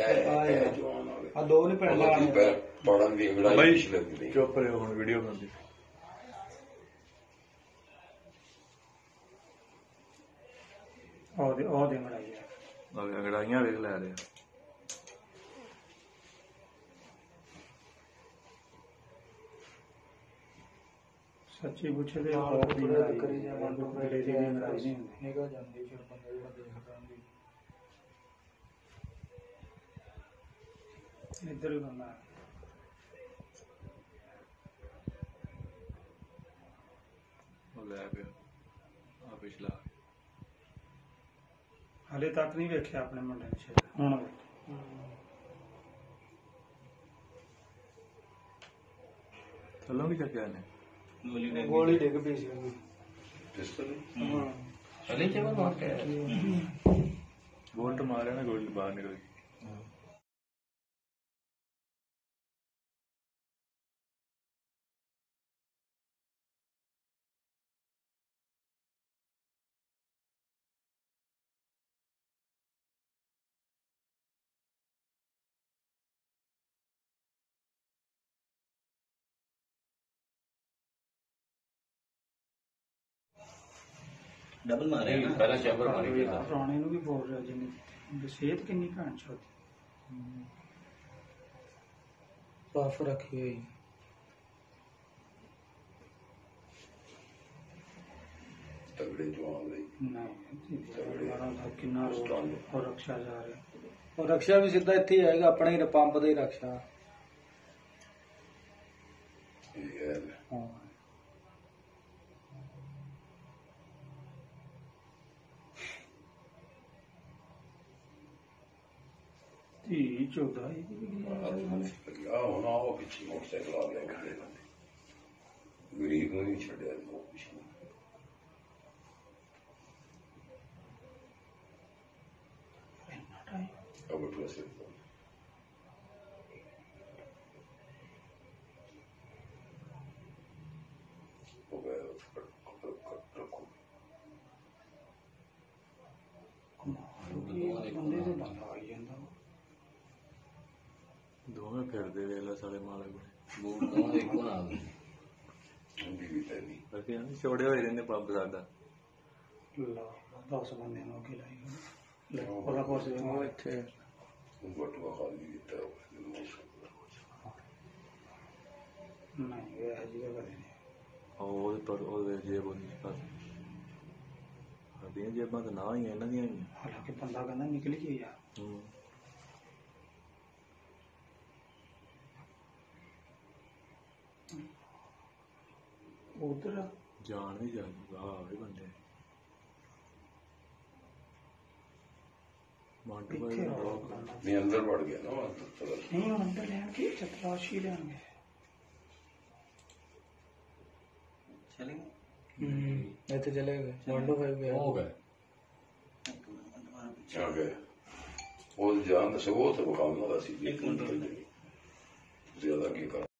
ਜਵਾਨ ਆ ਦੋ ਨਹੀਂ ਪੈਂਦਾ ਪੜਨ ਦੀ ਅੰਗੜਾਈ ਪਿਛਲੇ ਦੀ ਚੁੱਪ ਰਹੋ ਹੁਣ ਵੀਡੀਓ ਬਣਾਉਂਦੀ ਉਹ ਦੇ ਅੰਗੜਾਈਆਂ ਵੇਖ ਲੈ ਰਹੇ ਸੱਚੀ ਪੁੱਛੇ ਤੇ ਬਹੁਤ ਦੀ ਕਰੀ ਜਾਵਾਂ ਦੋ ਬੜੇ ਦੀ ਲੜਾਈ ਨਹੀਂ ਹੁੰਦੀ ਨਿਕਲ ਜਾਂਦੀ ਫਿਰ ਬੰਦੇ ਜਿਹੜਾ ਦੇਖਦਾ ਹੁੰਦੀ ਇੱਧਰ ਬੰਦਾ ਉਹ ਲੈ ਪਿਆ ਆ ਪਿਛਲਾ ਹਾਲੇ ਤੱਕ ਨਹੀਂ ਵੇਖਿਆ ਆਪਣੇ ਮੁੰਡੇ ਨੂੰ ਸ਼ਾਇਦ ਹੁਣ ਥੱਲੋਂ ਵੀ ਚੱਕਿਆ ਨੇ ਗੋਲੀ ਡਿੱਗ ਪਈ ਸੀ ਹਲੇ ਕਿਵੇਂ ਮਾਰ ਕੇ ਗੋਲਟ ਮਾਰਿਆ ਨਾ ਗੋਲਟ ਬਾਹਰ ਨਿਕਲ ਗਈ डबल मारे पहला चैम्बर मारे ਪੁਰਾਣੇ ਨੂੰ ਵੀ ਬੋਲ ਰਿਹਾ ਜਿੰਨੀ ਸਿਹਤ ਕਿੰਨੀ ਘਣ ਛੋਟੀ ਪਾਫ ਰੱਖੀ ਹੋਈ ਤਗੜੇ ਜਵਾਨ ਲਈ ਨਹੀਂ ਕਿੰਨਾ ਹੋਰ ਰਕਸ਼ਾ ਜਾ ਰਿਹਾ ਉਹ ਰਕਸ਼ਾ ਵੀ ਸਿੱਧਾ ਇੱਥੇ ਹੀ ਆਏਗਾ ਆਪਣੇ ਹੀ ਪੰਪ ਦਾ ਹੀ ਰਕਸ਼ਾ ਹਾਂ ਧੀ ਚੌਦਾ ਆ ਹੁਣ ਉਹ ਪਿੱਛੇ ਮੋਟਰਸਾਈਕਲ ਆ ਗਿਆ ਖੜੇ ਬੰਦੇ ਗਰੀਬ ਨੂੰ ਨਹੀਂ ਛੱਡਿਆ ਉਹ ਪਿੱਛੇ ਅਬਰ ਪਲਸ ਹੋ ਗਿਆ ਬੰਦੇ ਤੋਂ ਬੰਦਾ ਆਈ ਜਾਂਦਾ ਦੋਵੇਂ ਫਿਰਦੇ ਵੇਲਾ ਸਾਲੇ ਮਾਲੇ ਕੋਲ ਬੂਟ ਦੋਵੇਂ ਇੱਕੋ ਨਾਲ ਵੀ ਤੈਨੀ ਬਾਕੀ ਛੋੜੇ ਹੋਏ ਰਹਿੰਦੇ ਪੰਪ ਸਾਡਾ ਲਾ 10 ਬੰਦੇ ਨੂੰ ਅੱਗੇ ਲਾਈ ਲੈ ਉਹਦਾ ਕੋਸ ਉਹ ਇੱਥੇ ਬਟੂਆ ਖਾਲੀ ਦਿੱਤਾ ਨਹੀਂ ਇਹ ਜੀ ਕਦੇ ਨਹੀਂ ਉਹ ਪਰ ਉਹਦੇ ਜੇਬ ਉਹਦੀ ਪਾਸ ਸਾਡੀਆਂ ਜੇਬਾਂ ਤਾਂ ਨਾ ਹੀ ਇਹਨਾਂ ਦੀਆਂ ਹੀ ਹਾਲਾਂਕਿ ਬੰਦਾ ਕਹਿੰਦਾ ਨਿਕਲ ਗਈ ਯਾਰ ਉਧਰ ਜਾਣ ਵੀ ਜਾਂਦੀ ਆਹ ਵੀ ਬੰਦੇ ਮਾਂਟੂ ਭਾਈ ਨਹੀਂ ਅੰਦਰ ਵੜ ਗਿਆ ਨਾ ਨਹੀਂ ਹੁਣ ਅੰਦਰ ਲੈਣ ਕੇ ਚਤਰਾਸ਼ੀ ਲੈਣਗੇ ਚਲੇ ਇੱਥੇ ਚਲੇ ਗਏ 1 to 5 ਹੋ ਗਏ ਆ ਗਏ ਉਹ ਜਾਣ ਦਾ ਸਗੋਂ ਤੇ ਬਖਾਉਣਾ ਦਾ ਸੀ 1 ਮਿੰਟ ਜ਼ਿਆਦਾ ਕੀ ਕਰ